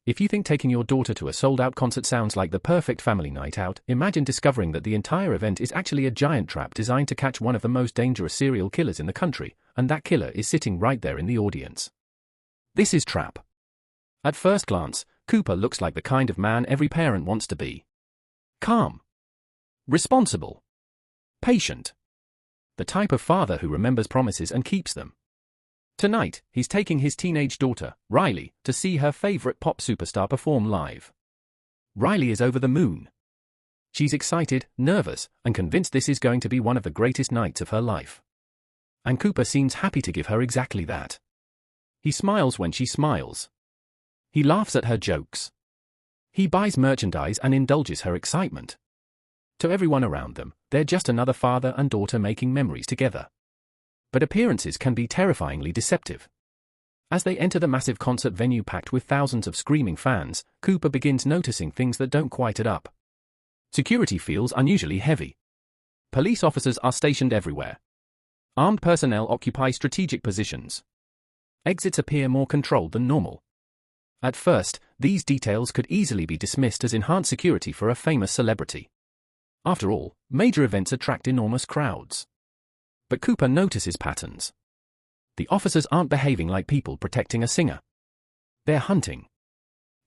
If you think taking your daughter to a sold-out concert sounds like the perfect family night out, imagine discovering that the entire event is actually a giant trap designed to catch one of the most dangerous serial killers in the country, and that killer is sitting right there in the audience. This is Trap. At first glance, Cooper looks like the kind of man every parent wants to be. Calm. Responsible. Patient. The type of father who remembers promises and keeps them. Tonight, he's taking his teenage daughter, Riley, to see her favorite pop superstar perform live. Riley is over the moon. She's excited, nervous, and convinced this is going to be one of the greatest nights of her life. And Cooper seems happy to give her exactly that. He smiles when she smiles. He laughs at her jokes. He buys merchandise and indulges her excitement. To everyone around them, they're just another father and daughter making memories together. But appearances can be terrifyingly deceptive. As they enter the massive concert venue packed with thousands of screaming fans, Cooper begins noticing things that don't quite add up. Security feels unusually heavy. Police officers are stationed everywhere. Armed personnel occupy strategic positions. Exits appear more controlled than normal. At first, these details could easily be dismissed as enhanced security for a famous celebrity. After all, major events attract enormous crowds. But Cooper notices patterns. The officers aren't behaving like people protecting a singer. They're hunting.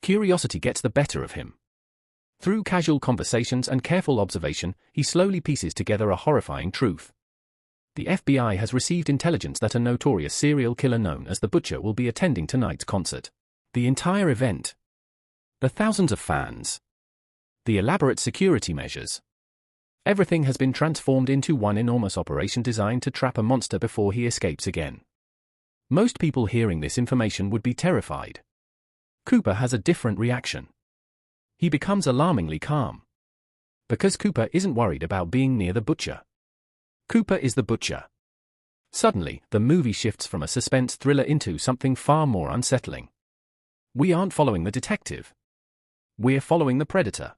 Curiosity gets the better of him. Through casual conversations and careful observation, he slowly pieces together a horrifying truth. The FBI has received intelligence that a notorious serial killer known as the Butcher will be attending tonight's concert. The entire event. The thousands of fans. The elaborate security measures. Everything has been transformed into one enormous operation designed to trap a monster before he escapes again. Most people hearing this information would be terrified. Cooper has a different reaction. He becomes alarmingly calm. Because Cooper isn't worried about being near the Butcher. Cooper is the Butcher. Suddenly, the movie shifts from a suspense thriller into something far more unsettling. We aren't following the detective. We're following the predator.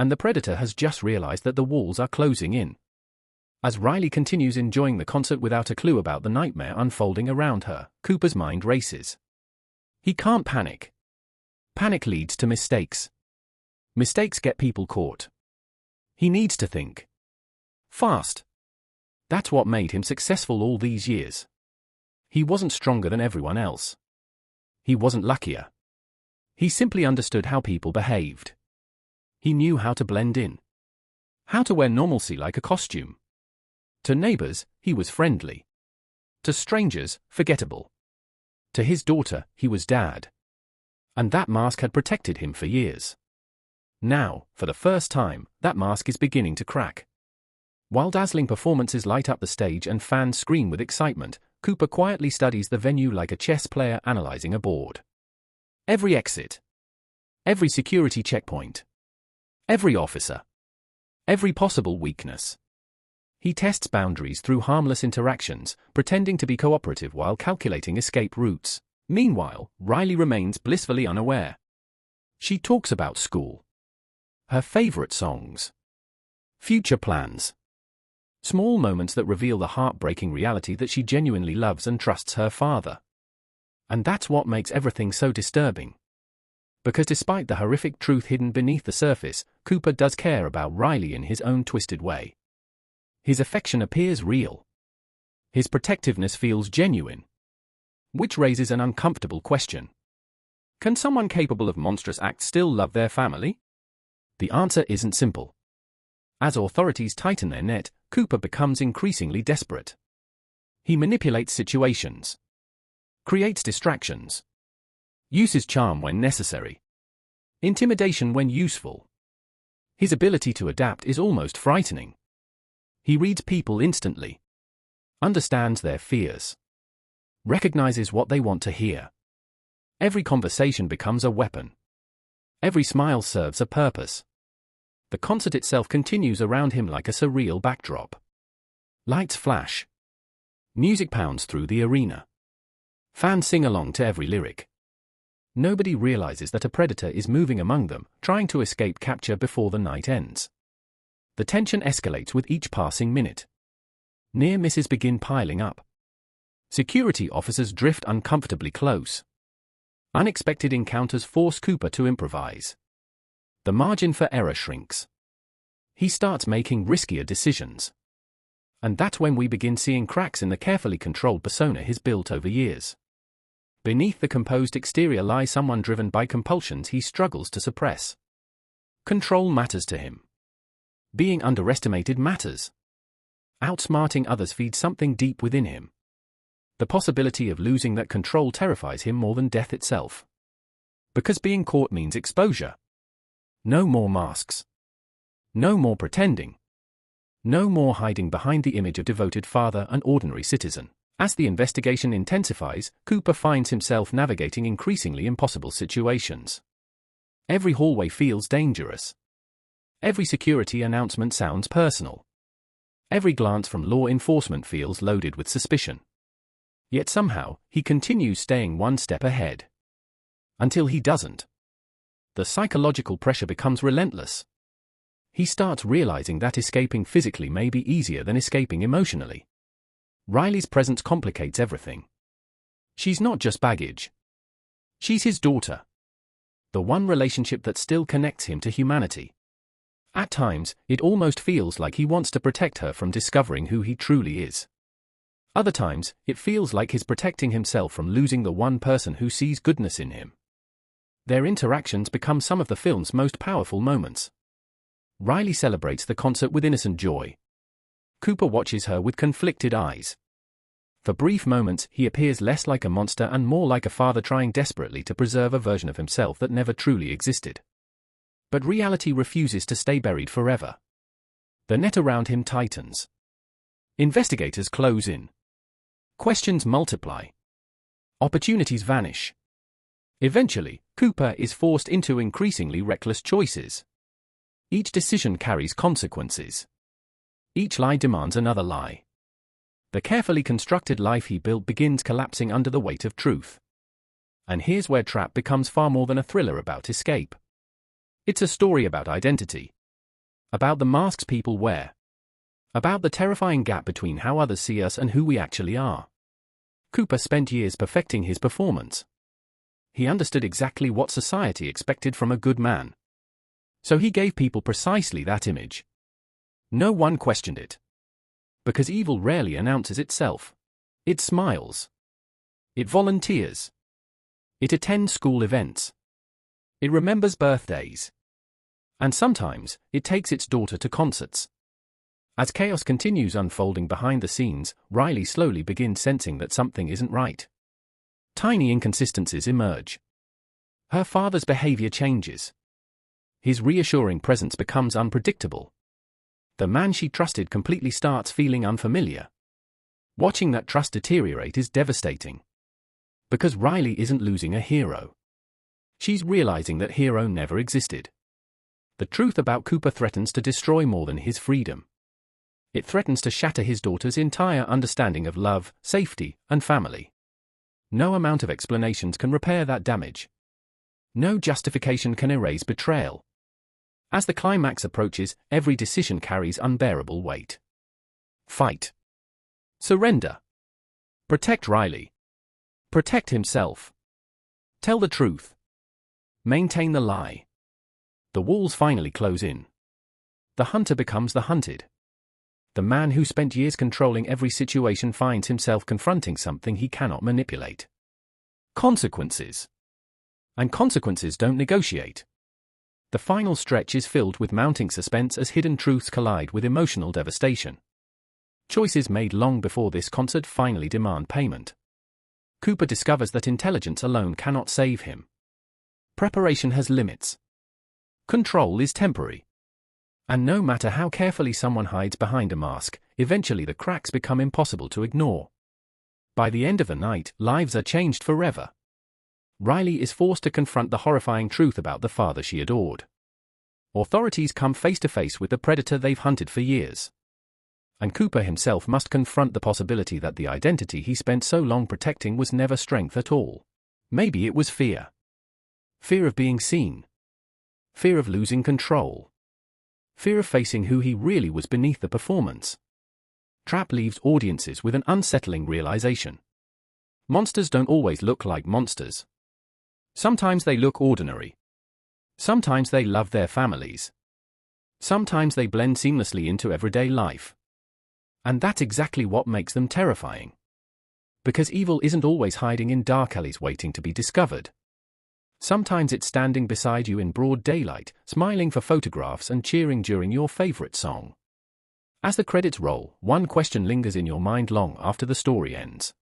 And the predator has just realized that the walls are closing in. As Riley continues enjoying the concert without a clue about the nightmare unfolding around her, Cooper's mind races. He can't panic. Panic leads to mistakes. Mistakes get people caught. He needs to think. Fast. That's what made him successful all these years. He wasn't stronger than everyone else. He wasn't luckier. He simply understood how people behaved. He knew how to blend in. How to wear normalcy like a costume. To neighbors, he was friendly. To strangers, forgettable. To his daughter, he was dad. And that mask had protected him for years. Now, for the first time, that mask is beginning to crack. While dazzling performances light up the stage and fans scream with excitement, Cooper quietly studies the venue like a chess player analyzing a board. Every exit. Every security checkpoint. Every officer. Every possible weakness. He tests boundaries through harmless interactions, pretending to be cooperative while calculating escape routes. Meanwhile, Riley remains blissfully unaware. She talks about school. Her favorite songs. Future plans. Small moments that reveal the heartbreaking reality that she genuinely loves and trusts her father. And that's what makes everything so disturbing. Because despite the horrific truth hidden beneath the surface, Cooper does care about Riley in his own twisted way. His affection appears real. His protectiveness feels genuine. Which raises an uncomfortable question. Can someone capable of monstrous acts still love their family? The answer isn't simple. As authorities tighten their net, Cooper becomes increasingly desperate. He manipulates situations. Creates distractions. Uses charm when necessary. Intimidation when useful. His ability to adapt is almost frightening. He reads people instantly. Understands their fears. Recognizes what they want to hear. Every conversation becomes a weapon. Every smile serves a purpose. The concert itself continues around him like a surreal backdrop. Lights flash. Music pounds through the arena. Fans sing along to every lyric. Nobody realizes that a predator is moving among them, trying to escape capture before the night ends. The tension escalates with each passing minute. Near misses begin piling up. Security officers drift uncomfortably close. Unexpected encounters force Cooper to improvise. The margin for error shrinks. He starts making riskier decisions. And that's when we begin seeing cracks in the carefully controlled persona he's built over years. Beneath the composed exterior lies someone driven by compulsions he struggles to suppress. Control matters to him. Being underestimated matters. Outsmarting others feeds something deep within him. The possibility of losing that control terrifies him more than death itself. Because being caught means exposure. No more masks. No more pretending. No more hiding behind the image of devoted father and ordinary citizen. As the investigation intensifies, Cooper finds himself navigating increasingly impossible situations. Every hallway feels dangerous. Every security announcement sounds personal. Every glance from law enforcement feels loaded with suspicion. Yet somehow, he continues staying one step ahead. Until he doesn't. The psychological pressure becomes relentless. He starts realizing that escaping physically may be easier than escaping emotionally. Riley's presence complicates everything. She's not just baggage. She's his daughter. The one relationship that still connects him to humanity. At times, it almost feels like he wants to protect her from discovering who he truly is. Other times, it feels like he's protecting himself from losing the one person who sees goodness in him. Their interactions become some of the film's most powerful moments. Riley celebrates the concert with innocent joy. Cooper watches her with conflicted eyes. For brief moments, he appears less like a monster and more like a father trying desperately to preserve a version of himself that never truly existed. But reality refuses to stay buried forever. The net around him tightens. Investigators close in. Questions multiply. Opportunities vanish. Eventually, Cooper is forced into increasingly reckless choices. Each decision carries consequences. Each lie demands another lie. The carefully constructed life he built begins collapsing under the weight of truth. And here's where Trap becomes far more than a thriller about escape. It's a story about identity. About the masks people wear. About the terrifying gap between how others see us and who we actually are. Cooper spent years perfecting his performance. He understood exactly what society expected from a good man. So he gave people precisely that image. No one questioned it. Because evil rarely announces itself. It smiles. It volunteers. It attends school events. It remembers birthdays. And sometimes, it takes its daughter to concerts. As chaos continues unfolding behind the scenes, Riley slowly begins sensing that something isn't right. Tiny inconsistencies emerge. Her father's behavior changes. His reassuring presence becomes unpredictable. The man she trusted completely starts feeling unfamiliar. Watching that trust deteriorate is devastating. Because Riley isn't losing a hero. She's realizing that hero never existed. The truth about Cooper threatens to destroy more than his freedom. It threatens to shatter his daughter's entire understanding of love, safety, and family. No amount of explanations can repair that damage. No justification can erase betrayal. As the climax approaches, every decision carries unbearable weight. Fight. Surrender. Protect Riley. Protect himself. Tell the truth. Maintain the lie. The walls finally close in. The hunter becomes the hunted. The man who spent years controlling every situation finds himself confronting something he cannot manipulate. Consequences. And consequences don't negotiate. The final stretch is filled with mounting suspense as hidden truths collide with emotional devastation. Choices made long before this concert finally demand payment. Cooper discovers that intelligence alone cannot save him. Preparation has limits. Control is temporary. And no matter how carefully someone hides behind a mask, eventually the cracks become impossible to ignore. By the end of the night, lives are changed forever. Riley is forced to confront the horrifying truth about the father she adored. Authorities come face to face with the predator they've hunted for years. And Cooper himself must confront the possibility that the identity he spent so long protecting was never strength at all. Maybe it was fear. Fear of being seen. Fear of losing control. Fear of facing who he really was beneath the performance. Trap leaves audiences with an unsettling realization. Monsters don't always look like monsters. Sometimes they look ordinary. Sometimes they love their families. Sometimes they blend seamlessly into everyday life. And that's exactly what makes them terrifying. Because evil isn't always hiding in dark alleys waiting to be discovered. Sometimes it's standing beside you in broad daylight, smiling for photographs and cheering during your favorite song. As the credits roll, one question lingers in your mind long after the story ends.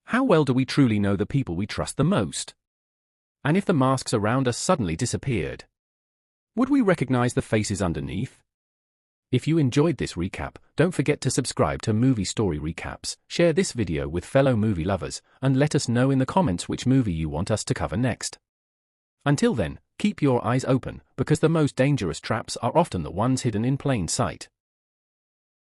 How well do we truly know the people we trust the most? And if the masks around us suddenly disappeared, would we recognize the faces underneath? If you enjoyed this recap, don't forget to subscribe to Movie Story Recaps, share this video with fellow movie lovers, and let us know in the comments which movie you want us to cover next. Until then, keep your eyes open, because the most dangerous traps are often the ones hidden in plain sight.